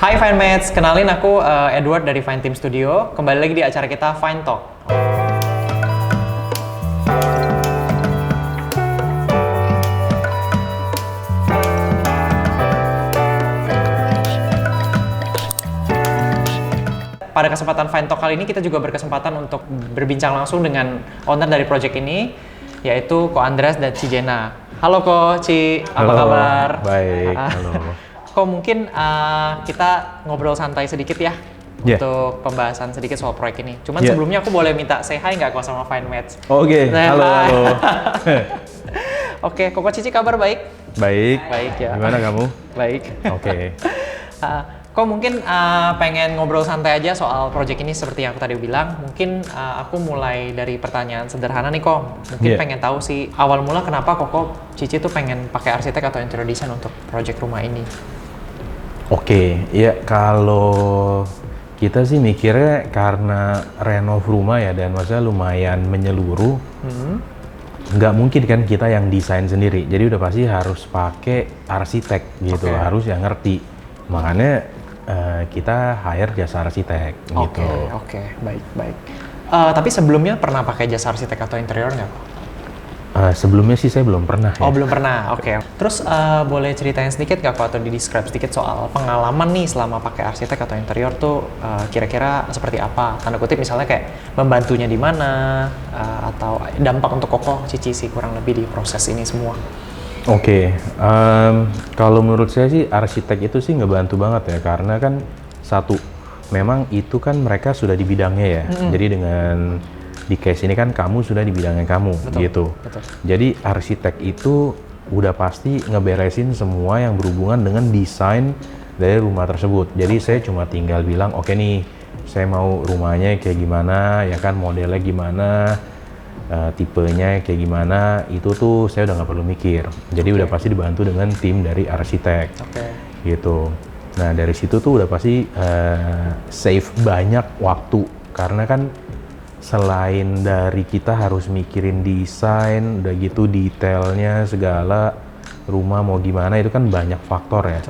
Hai Finemates, kenalin aku Edward dari Fine Team Studio. Kembali lagi di acara kita Fine Talk. Pada kesempatan Fine Talk kali ini kita juga berkesempatan untuk berbincang langsung dengan owner dari project ini, yaitu Ko Andreas dan Ci Jena. Halo Ko, Ci, apa kabar? Baik, halo. Ko, mungkin kita ngobrol santai sedikit ya, untuk pembahasan sedikit soal proyek ini. Cuman sebelumnya aku boleh minta say hi nggak Ko sama Finemates? Oke, halo. Oke, Koko Cici kabar baik? Baik. Baik ya. Gimana kamu? Baik. Oke. Kok mungkin pengen ngobrol santai aja soal project ini seperti yang aku tadi bilang. Mungkin aku mulai dari pertanyaan sederhana nih Kok. Mungkin pengen tahu sih awal mula kenapa Koko Cici tuh pengen pakai arsitek atau interior design untuk project rumah ini. Oke, ya kalau kita sih mikirnya karena renov rumah ya dan maksudnya lumayan menyeluruh. Nggak mungkin kan kita yang desain sendiri. Jadi udah pasti harus pakai arsitek gitu, harus yang ngerti. Makanya kita hire jasa arsitek gitu. Oke, baik. Tapi sebelumnya pernah pakai jasa arsitek atau interior nggak? Sebelumnya sih saya belum pernah ya. Oh, belum pernah. Oke. Terus boleh ceritain sedikit nggak atau di-describe sedikit soal pengalaman nih selama pakai arsitek atau interior tuh kira-kira seperti apa? Tanda kutip misalnya kayak membantunya di mana atau dampak untuk Koko Cici sih kurang lebih di proses ini semua. Oke, kalau menurut saya sih arsitek itu sih ngebantu banget ya, karena kan satu, memang itu kan mereka sudah di bidangnya ya, jadi dengan di case ini kan kamu sudah di bidangnya kamu, gitu. Betul. Jadi arsitek itu udah pasti ngeberesin semua yang berhubungan dengan desain dari rumah tersebut. Jadi saya cuma tinggal bilang, oke nih, saya mau rumahnya kayak gimana, ya kan modelnya gimana, tipenya kayak gimana, itu tuh saya udah nggak perlu mikir. Jadi udah pasti dibantu dengan tim dari arsitek, gitu. Nah dari situ tuh udah pasti save banyak waktu, karena kan selain dari kita harus mikirin desain, udah gitu detailnya segala rumah mau gimana, itu kan banyak faktor ya.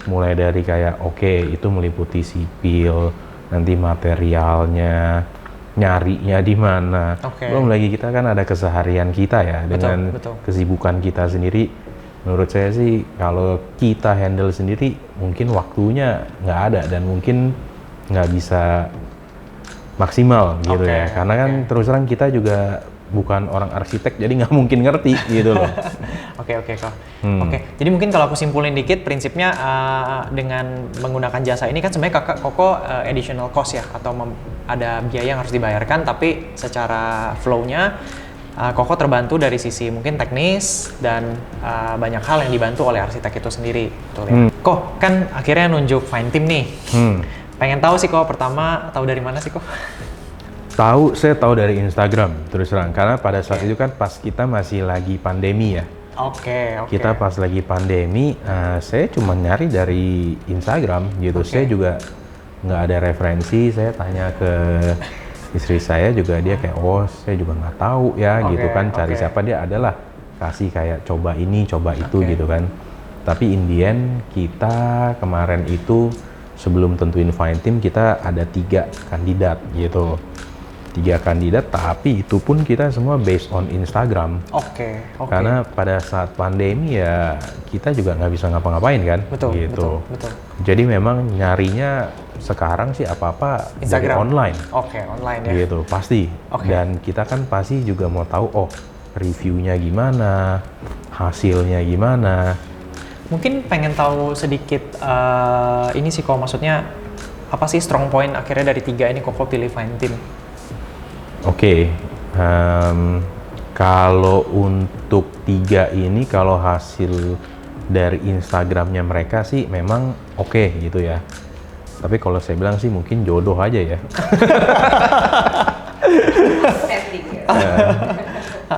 Mulai dari kayak itu meliputi sipil, nanti materialnya, nyarinya di mana. Belum lagi kita kan ada keseharian kita ya, dengan kesibukan kita sendiri. Menurut saya sih kalau kita handle sendiri mungkin waktunya nggak ada dan mungkin nggak bisa maksimal gitu ya. Karena kan terus terang kita juga bukan orang arsitek, jadi nggak mungkin ngerti gitu loh. Oke, Kak. Jadi mungkin kalau aku simpulin dikit, prinsipnya dengan menggunakan jasa ini kan sebenarnya Koko additional cost ya, atau ada biaya yang harus dibayarkan, tapi secara flow-nya Koko terbantu dari sisi mungkin teknis dan banyak hal yang dibantu oleh arsitek itu sendiri. Betul ya? Kok kan akhirnya nunjuk Fine Team nih. Pengen tahu sih Kok, pertama tahu dari mana sih Kok? Saya tahu dari Instagram terus terang, karena pada saat itu kan pas kita masih lagi pandemi ya. Kita pas lagi pandemi, saya cuma nyari dari Instagram gitu. Saya juga nggak ada referensi. Saya tanya ke istri saya juga, dia kayak saya juga nggak tahu ya gitu kan. Cari siapa, dia adalah kasih kayak coba ini, coba itu gitu kan. Tapi in the end kita kemarin itu sebelum tentuin Fine Team kita ada 3 kandidat gitu. 3 kandidat, tapi itu pun kita semua based on Instagram. Karena pada saat pandemi ya kita juga nggak bisa ngapa-ngapain kan, gitu. Betul. Jadi memang nyarinya sekarang sih apa-apa dari online. Online ya. Gitu, pasti. Dan kita kan pasti juga mau tahu, reviewnya gimana, hasilnya gimana. Mungkin pengen tahu sedikit ini sih Kok, maksudnya apa sih strong point akhirnya dari 3 ini Koko pilih Fine Team? Kalau untuk 3 ini, kalau hasil dari Instagramnya mereka sih memang gitu ya. Tapi kalau saya bilang sih mungkin jodoh aja ya.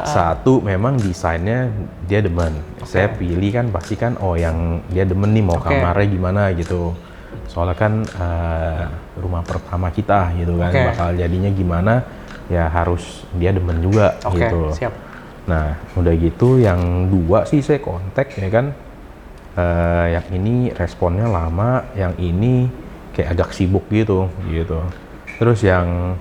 Satu, memang desainnya dia demen. Saya pilih kan pasti kan yang dia demen nih mau kamarnya gimana gitu. Soalnya kan rumah pertama kita gitu kan, bakal jadinya gimana ya harus dia demen juga gitu. Nah udah gitu yang 2 sih saya kontak ya kan, yang ini responnya lama, yang ini kayak agak sibuk gitu. Terus yang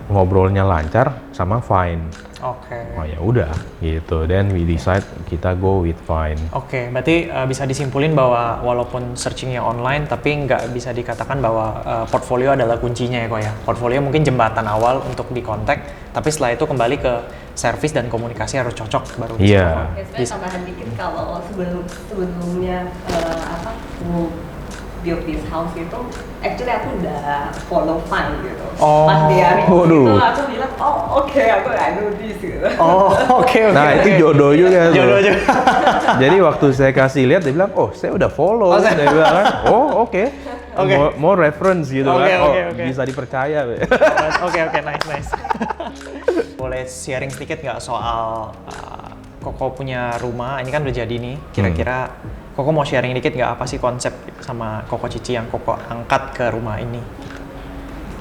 ngobrolnya lancar sama fine. Oke. Oh ya udah gitu. Then we decide kita go with fine. Oke, berarti bisa disimpulin bahwa walaupun searchingnya online, tapi nggak bisa dikatakan bahwa portfolio adalah kuncinya ya kok ya. Portfolio mungkin jembatan awal untuk dikontak, tapi setelah itu kembali ke service dan komunikasi harus cocok baru bisa. Iya. Saya tambahan dikit, kalau sebelumnya build this house itu, actually aku udah follow fine gitu. Oh. Pas dia Waduh. itu aku bilang, oh oke, aku I know this gitu. Oh, oke. Nah itu jodoh juga tuh. Jodoh juga. Jadi waktu saya kasih lihat dia bilang, oh saya udah follow. Dia bilang kan, oh oke. Oke. More reference gitu Oke, kan. oke. Bisa dipercaya. Oke, nice. Boleh sharing sedikit nggak soal Koko punya rumah, ini kan udah jadi nih, kira-kira Koko mau sharing dikit nggak apa sih konsep sama Koko Cici yang Koko angkat ke rumah ini?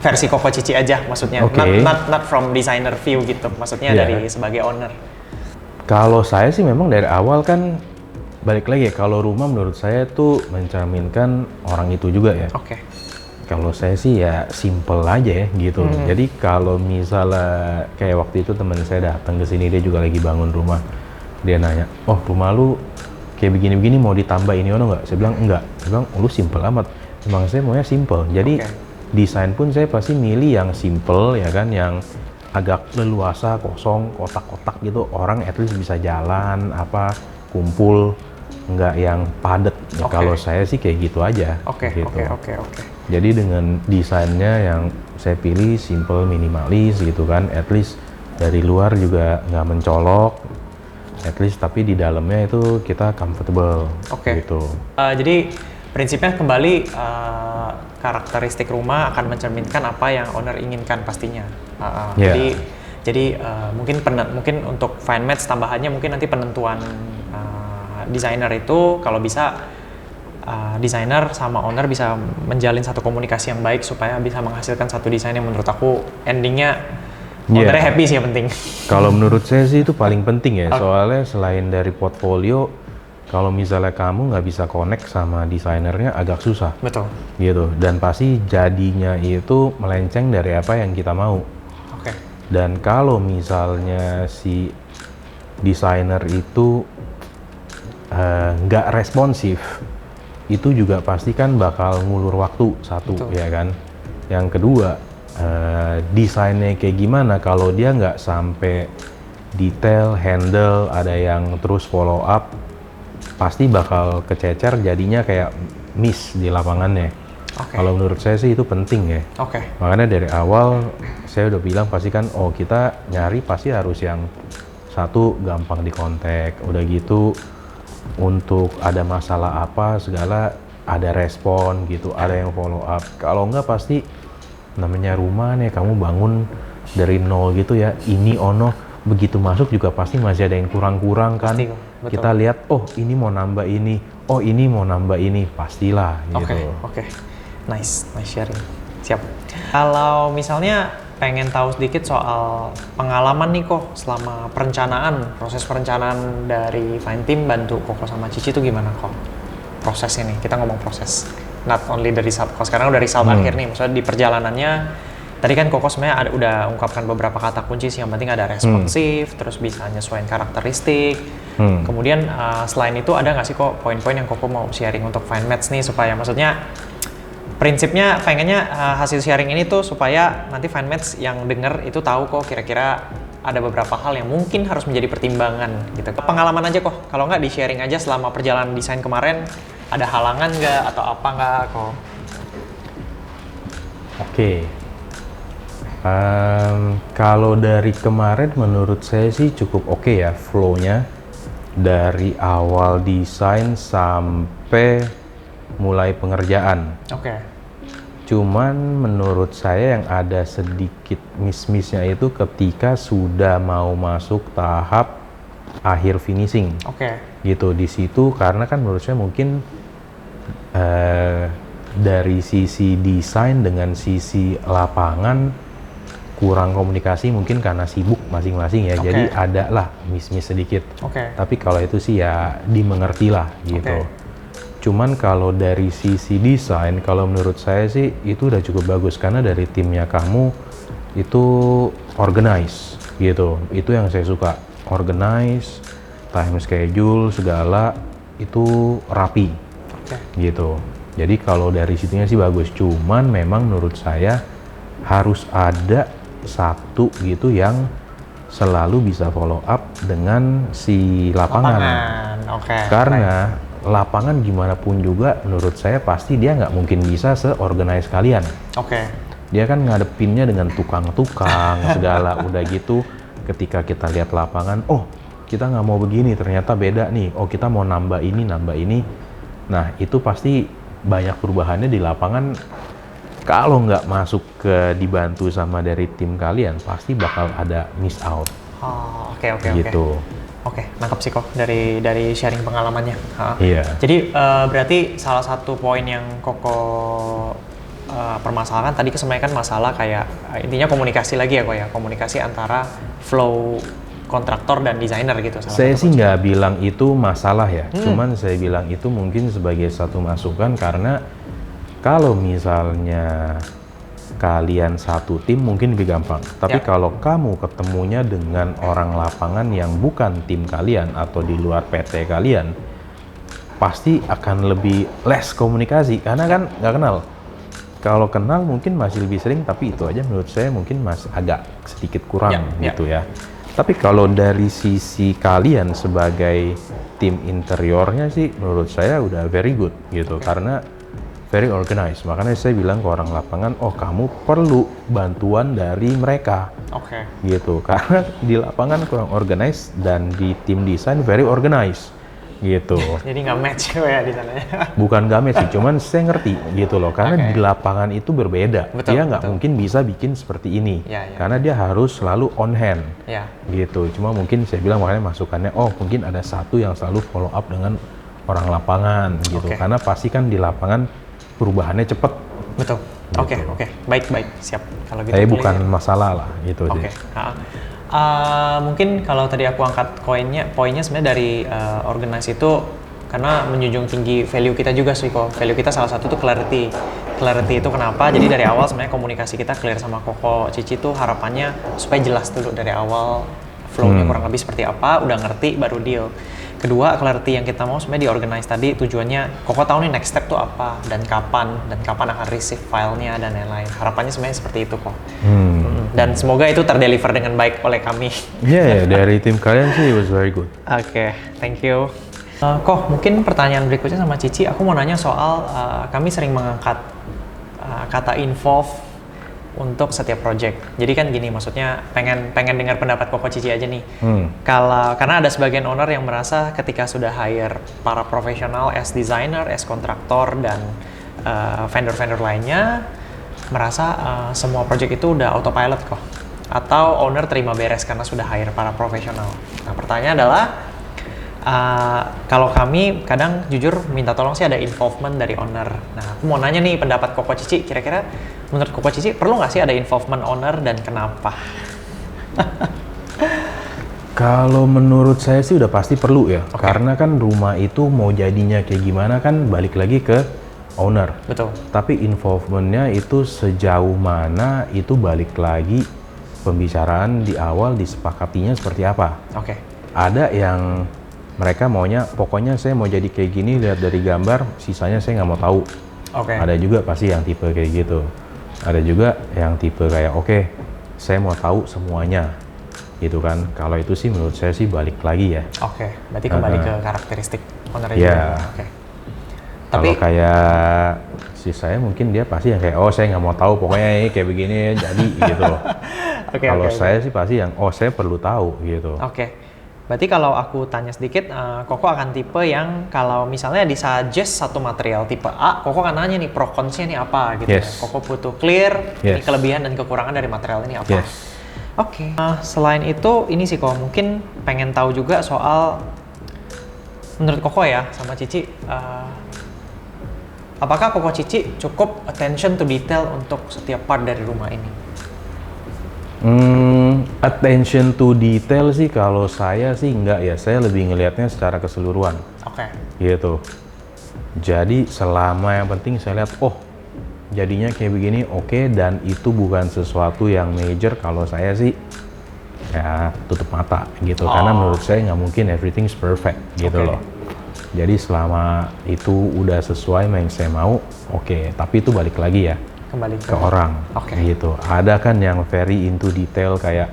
Versi Koko Cici aja maksudnya, Oke. not from designer view gitu, maksudnya Iya. dari sebagai owner. Kalau saya sih memang dari awal kan, balik lagi ya, kalau rumah menurut saya tuh mencerminkan orang itu juga ya. Oke. Kalau saya sih ya simple aja ya gitu. Jadi kalau misalnya kayak waktu itu teman saya datang ke sini, dia juga lagi bangun rumah. Dia nanya, oh rumah lu kayak begini-begini mau ditambah ini ono nggak? Saya bilang enggak. Dia bilang, oh, lu simple amat. Emang saya maunya simple. Jadi desain pun saya pasti milih yang simple ya kan, yang agak leluasa, kosong, kotak-kotak gitu. Orang at least bisa jalan, kumpul, nggak yang padat. Ya, Oke. kalau saya sih kayak gitu aja. Oke. Gitu. Oke. Jadi dengan desainnya yang saya pilih simple, minimalis gitu kan, at least dari luar juga nggak mencolok, at least tapi di dalamnya itu kita comfortable. Oke. Gitu. Jadi prinsipnya kembali karakteristik rumah akan mencerminkan apa yang owner inginkan pastinya. Yeah. Jadi mungkin untuk fine match tambahannya mungkin nanti penentuan desainer itu kalau bisa desainer sama owner bisa menjalin satu komunikasi yang baik supaya bisa menghasilkan satu desain yang menurut aku endingnya ownernya happy sih yang penting. Kalau menurut saya sih itu paling penting ya, soalnya selain dari portfolio, kalau misalnya kamu nggak bisa connect sama desainernya agak susah. Betul. Gitu, dan pasti jadinya itu melenceng dari apa yang kita mau. Oke. Dan kalau misalnya si desainer itu nggak responsif, itu juga pasti kan bakal ngulur waktu satu. Betul. Ya kan. Yang kedua, desainnya kayak gimana kalau dia nggak sampai detail, handle, ada yang terus follow up, pasti bakal kececer, jadinya kayak miss di lapangannya. Oke. Kalau menurut saya sih itu penting ya. Oke. Makanya dari awal saya udah bilang pasti kan, oh kita nyari pasti harus yang satu gampang dikontak, udah gitu untuk ada masalah apa segala ada respon gitu, ada yang follow up. Kalau enggak pasti namanya rumah nih, kamu bangun dari nol gitu ya, ini ono, begitu masuk juga pasti masih ada yang kurang-kurang kan. Pasti, betul. Kita lihat, oh ini mau nambah ini, oh ini mau nambah ini, pastilah gitu. Oke. Nice sharing. Siap. Kalau misalnya pengen tahu sedikit soal pengalaman nih kok selama proses perencanaan dari Fine Team bantu Koko sama Cici itu gimana kok? Prosesnya nih, kita ngomong proses. Not only dari result, kalau sekarang udah result akhir nih, maksudnya di perjalanannya tadi kan Koko sebenarnya udah ungkapkan beberapa kata kunci sih, yang penting ada responsif, terus bisa nyesuaiin karakteristik. Kemudian selain itu ada nggak sih kok poin-poin yang Koko mau sharing untuk Fine Match nih, supaya maksudnya prinsipnya pengennya hasil sharing ini tuh supaya nanti Fine Match yang denger itu tahu kok kira-kira ada beberapa hal yang mungkin harus menjadi pertimbangan gitu. Pengalaman aja kok, kalau nggak di sharing aja selama perjalanan desain kemarin ada halangan nggak atau apa nggak kok? Oke. Kalau dari kemarin menurut saya sih cukup oke ya flow-nya, dari awal desain sampai mulai pengerjaan. Oke. Cuman menurut saya yang ada sedikit miss-missnya itu ketika sudah mau masuk tahap akhir finishing. Oke. Gitu di situ, karena kan menurut saya mungkin dari sisi desain dengan sisi lapangan kurang komunikasi, mungkin karena sibuk masing-masing ya. Oke. Jadi ada lah miss-miss sedikit. Oke. Tapi kalau itu sih ya dimengerti lah gitu. Oke. Cuman kalau dari sisi desain, kalau menurut saya sih itu udah cukup bagus karena dari timnya kamu itu organize gitu. Itu yang saya suka. Organize, time schedule segala itu rapi gitu. Jadi kalau dari situnya sih bagus. Cuman memang menurut saya harus ada satu gitu yang selalu bisa follow up dengan si lapangan. Karena lapangan gimana pun juga menurut saya pasti dia nggak mungkin bisa se-organize kalian. Dia kan ngadepinnya dengan tukang-tukang segala udah gitu. Ketika kita lihat lapangan, oh kita nggak mau begini, ternyata beda nih. Oh kita mau nambah ini. Nah itu pasti banyak perubahannya di lapangan. Kalau nggak masuk ke dibantu sama dari tim kalian, pasti bakal ada miss out. Gitu. Oke, nangkep sih kok dari sharing pengalamannya. Iya. Jadi berarti salah satu poin yang Koko permasalahan tadi kesemuanya kan masalah kayak intinya komunikasi lagi ya kok ya, komunikasi antara flow kontraktor dan desainer gitu. Saya sih nggak bilang itu masalah ya, cuman saya bilang itu mungkin sebagai satu masukan karena kalau misalnya kalian satu tim mungkin lebih gampang. Tapi kalau kamu ketemunya dengan orang lapangan yang bukan tim kalian atau di luar PT kalian, pasti akan lebih less komunikasi karena kan nggak kenal. Kalau kenal mungkin masih lebih sering, tapi itu aja menurut saya mungkin masih agak sedikit kurang gitu ya. Tapi kalau dari sisi kalian sebagai tim interiornya sih menurut saya udah very good gitu karena very organized. Makanya saya bilang ke orang lapangan, oh kamu perlu bantuan dari mereka. Gitu. Karena di lapangan kurang organized dan di tim desain very organized. Gitu. Jadi nggak match ya di sana ya? Bukan nggak match sih, cuman saya ngerti gitu loh. Karena di lapangan itu berbeda. Dia nggak mungkin bisa bikin seperti ini. Karena dia harus selalu on hand. Gitu. Cuma mungkin saya bilang makanya masukannya, oh mungkin ada satu yang selalu follow up dengan orang lapangan gitu. Karena pasti kan di lapangan perubahannya cepet. Betul. Oke. Baik, siap. Kalau gitu. Tapi bukan masalah lah gitu. Mungkin kalau tadi aku angkat poinnya sebenarnya dari organize itu karena menjunjung tinggi value kita juga sih kok. Value kita salah satu tuh clarity. Clarity itu kenapa? Jadi dari awal sebenarnya komunikasi kita clear sama Koko Cici tuh harapannya supaya jelas dulu dari awal flow-nya kurang lebih seperti apa, udah ngerti baru deal. Kedua, clarity yang kita mau sebenarnya di organize tadi tujuannya Koko tahu nih next step tuh apa dan kapan akan receive filenya dan lain-lain. Harapannya sebenarnya seperti itu kok. Dan semoga itu terdeliver dengan baik oleh kami. Dari tim kalian sih it was very good. Thank you. Kok mungkin pertanyaan berikutnya sama Cici, aku mau nanya soal kami sering mengangkat kata involve untuk setiap project. Jadi kan gini, maksudnya pengen dengar pendapat Koko Cici aja nih. Karena ada sebagian owner yang merasa ketika sudah hire para profesional as designer, as kontraktor dan vendor-vendor lainnya merasa semua project itu udah autopilot kok. Atau owner terima beres karena sudah hire para profesional. Nah, pertanyaannya adalah kalau kami kadang jujur minta tolong sih ada involvement dari owner. Nah, aku mau nanya nih pendapat Koko Cici, kira-kira menurut Koko Cici perlu nggak sih ada involvement owner dan kenapa? Kalau menurut saya sih udah pasti perlu ya, karena kan rumah itu mau jadinya kayak gimana kan balik lagi ke owner. Betul. Tapi involvementnya itu sejauh mana itu balik lagi pembicaraan di awal disepakatinya seperti apa. Ada yang mereka maunya pokoknya saya mau jadi kayak gini lihat dari gambar, sisanya saya nggak mau tahu. Ada juga pasti yang tipe kayak gitu. Ada juga yang tipe kayak saya mau tahu semuanya gitu kan. Kalau itu sih menurut saya sih balik lagi ya. Berarti kembali ke karakteristik ownernya juga. Kalau kayak si saya mungkin dia pasti yang kayak saya nggak mau tahu pokoknya kayak begini jadi gitu. Kalau saya sih pasti yang saya perlu tahu gitu. Berarti kalau aku tanya sedikit, Koko akan tipe yang kalau misalnya disuggest satu material tipe A, Koko akan nanya nih pro cons-nya nih apa gitu. Koko butuh clear ini kelebihan dan kekurangan dari material ini apa. Selain itu ini sih kok mungkin pengen tahu juga soal menurut Koko ya sama Cici, apakah Koko Cici cukup attention to detail untuk setiap part dari rumah ini? Attention to detail sih kalau saya sih enggak ya, saya lebih ngelihatnya secara keseluruhan. Gitu. Jadi selama yang penting saya lihat, oh jadinya kayak begini, oke, dan itu bukan sesuatu yang major, kalau saya sih ya tutup mata gitu. Karena menurut saya nggak mungkin everything's perfect gitu loh. Jadi selama itu udah sesuai sama yang saya mau, oke. Tapi itu balik lagi ya Kembali ke orang gitu. Ada kan yang very into detail kayak,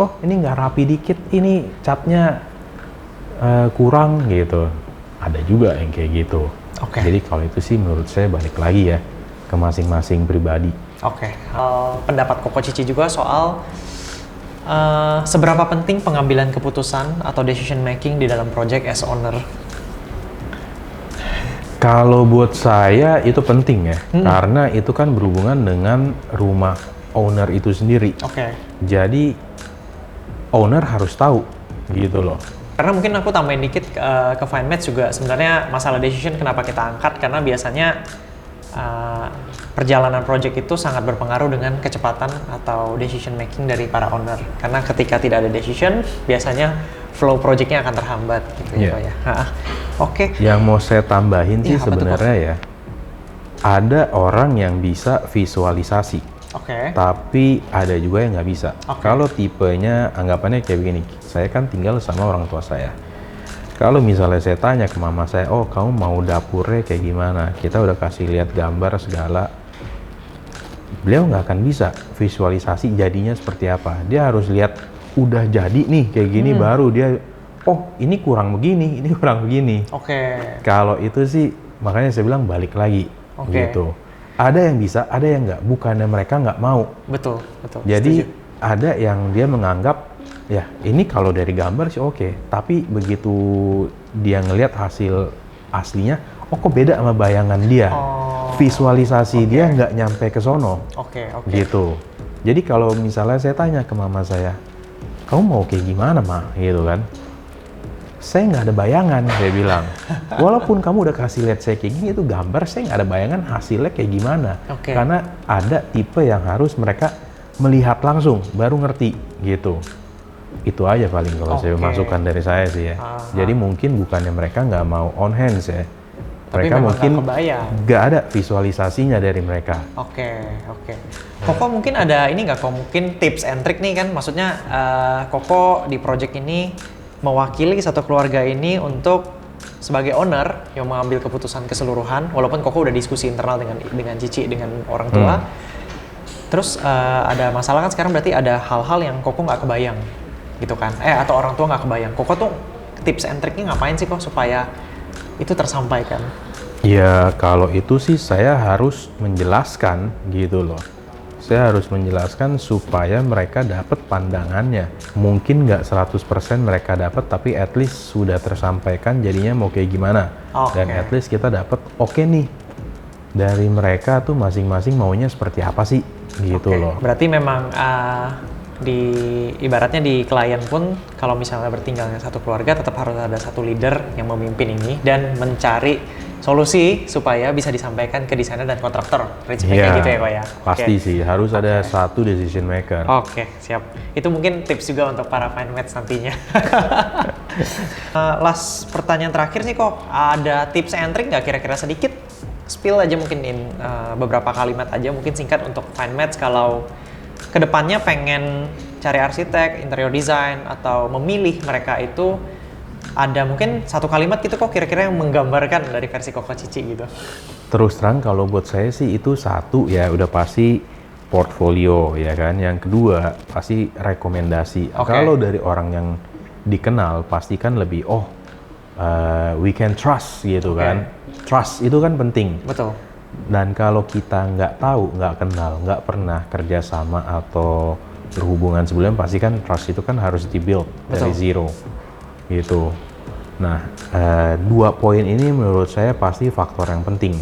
oh ini nggak rapi dikit, ini catnya kurang gitu. Ada juga yang kayak gitu. Jadi kalau itu sih menurut saya balik lagi ya ke masing-masing pribadi. Pendapat Koko Cici juga soal seberapa penting pengambilan keputusan atau decision making di dalam project as owner? Kalau buat saya itu penting ya, karena itu kan berhubungan dengan rumah owner itu sendiri. Jadi owner harus tahu gitu loh. Karena mungkin aku tambahin dikit ke FineMates juga sebenarnya masalah decision kenapa kita angkat, karena biasanya perjalanan project itu sangat berpengaruh dengan kecepatan atau decision making dari para owner. Karena ketika tidak ada decision, biasanya flow projectnya akan terhambat gitu ya Pak ya. Yang mau saya tambahin sih sebenarnya ya, ada orang yang bisa visualisasi, tapi ada juga yang nggak bisa. Kalau tipenya anggapannya kayak begini, saya kan tinggal sama orang tua saya. Kalau misalnya saya tanya ke mama saya, oh kamu mau dapurnya kayak gimana? Kita udah kasih lihat gambar segala. Beliau nggak akan bisa visualisasi jadinya seperti apa. Dia harus lihat udah jadi nih kayak gini baru dia, oh ini kurang begini, ini kurang begini. Kalau itu sih makanya saya bilang balik lagi gitu. Ada yang bisa, ada yang nggak. Bukannya mereka nggak mau. Betul. Jadi ada yang dia menganggap ya ini kalau dari gambar sih oke, tapi begitu dia ngelihat hasil aslinya, oh kok beda sama bayangan dia. Visualisasi dia nggak nyampe ke sono. Gitu. Jadi kalau misalnya saya tanya ke mama saya, kamu mau kayak gimana Ma? Gitu kan. Saya nggak ada bayangan, saya bilang. Walaupun kamu udah kasih lihat saya kayak gini, itu gambar, saya nggak ada bayangan hasilnya kayak gimana. Karena ada tipe yang harus mereka melihat langsung, baru ngerti gitu. Itu aja paling kalau saya masukkan dari saya sih ya. Jadi mungkin bukannya mereka nggak mau on hands ya. Mereka mungkin nggak ada visualisasinya dari mereka. Koko mungkin ada ini nggak? Kok mungkin tips and trick nih kan? Maksudnya Koko di project ini mewakili satu keluarga ini untuk sebagai owner yang mengambil keputusan keseluruhan. Walaupun Koko udah diskusi internal dengan Cici, dengan orang tua. Terus ada masalah kan sekarang, berarti ada hal-hal yang Koko nggak kebayang gitu kan? Atau orang tua nggak kebayang. Koko tuh tips and tricknya ngapain sih kok supaya itu tersampaikan? Ya kalau itu sih saya harus menjelaskan gitu loh. Saya harus menjelaskan supaya mereka dapat pandangannya. Mungkin nggak 100% mereka dapat, tapi at least sudah tersampaikan jadinya mau kayak gimana. Dan at least kita dapat nih. Dari mereka tuh masing-masing maunya seperti apa sih gitu loh. Berarti memang ibaratnya di klien pun kalau misalnya bertinggalnya satu keluarga tetap harus ada satu leader yang memimpin ini dan mencari solusi supaya bisa disampaikan ke desainer dan kontraktor. Prinsipnya kayak gitu ya Kok ya? Pasti sih, harus ada satu decision maker. Siap. Itu mungkin tips juga untuk para FineMates nantinya. Last pertanyaan terakhir nih Kok, ada tips and trick nggak kira-kira sedikit? Spill aja mungkin beberapa kalimat aja mungkin singkat untuk FineMates kalau kedepannya pengen cari arsitek, interior design, atau memilih mereka itu, ada mungkin satu kalimat gitu Kok kira-kira yang menggambarkan dari versi Koko Cici gitu. Terus terang kalau buat saya sih itu satu ya udah pasti portfolio ya kan. Yang kedua pasti rekomendasi. Kalau dari orang yang dikenal pasti kan lebih we can trust gitu kan. Trust itu kan penting. Betul. Dan kalau kita nggak tahu, nggak kenal, nggak pernah kerjasama atau berhubungan sebelumnya, pasti kan trust itu kan harus dibuild dari zero gitu. Nah, 2 poin ini menurut saya pasti faktor yang penting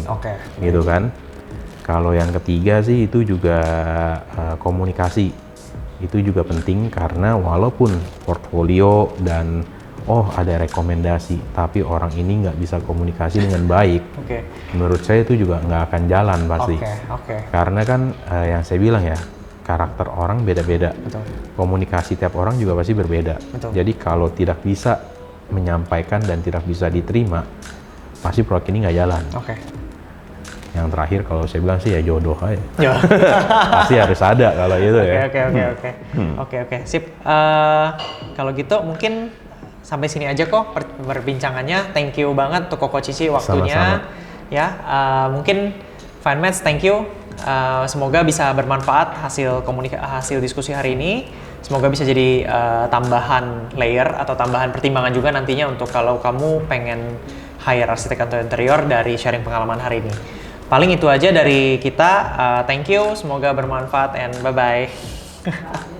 gitu kan. Kalau yang ketiga sih itu juga komunikasi. Itu juga penting karena walaupun portfolio dan ada rekomendasi, tapi orang ini nggak bisa komunikasi dengan baik, menurut saya itu juga nggak akan jalan pasti. Karena kan yang saya bilang ya, karakter orang beda-beda, komunikasi tiap orang juga pasti berbeda. Jadi kalau tidak bisa menyampaikan dan tidak bisa diterima, pasti proyek ini nggak jalan. Oke. Yang terakhir kalau saya bilang sih ya jodoh aja. Ya. Pasti harus ada kalau itu ya. Oke, sip. Kalau gitu mungkin sampai sini aja kok perbincangannya. Thank you banget untuk Koko Cici waktunya. Sama-sama. Ya, mungkin FineMaths, thank you. Semoga bisa bermanfaat hasil diskusi hari ini. Semoga bisa jadi tambahan layer atau tambahan pertimbangan juga nantinya untuk kalau kamu pengen hire arsitek atau interior dari sharing pengalaman hari ini. Paling itu aja dari kita. Thank you, semoga bermanfaat and bye-bye.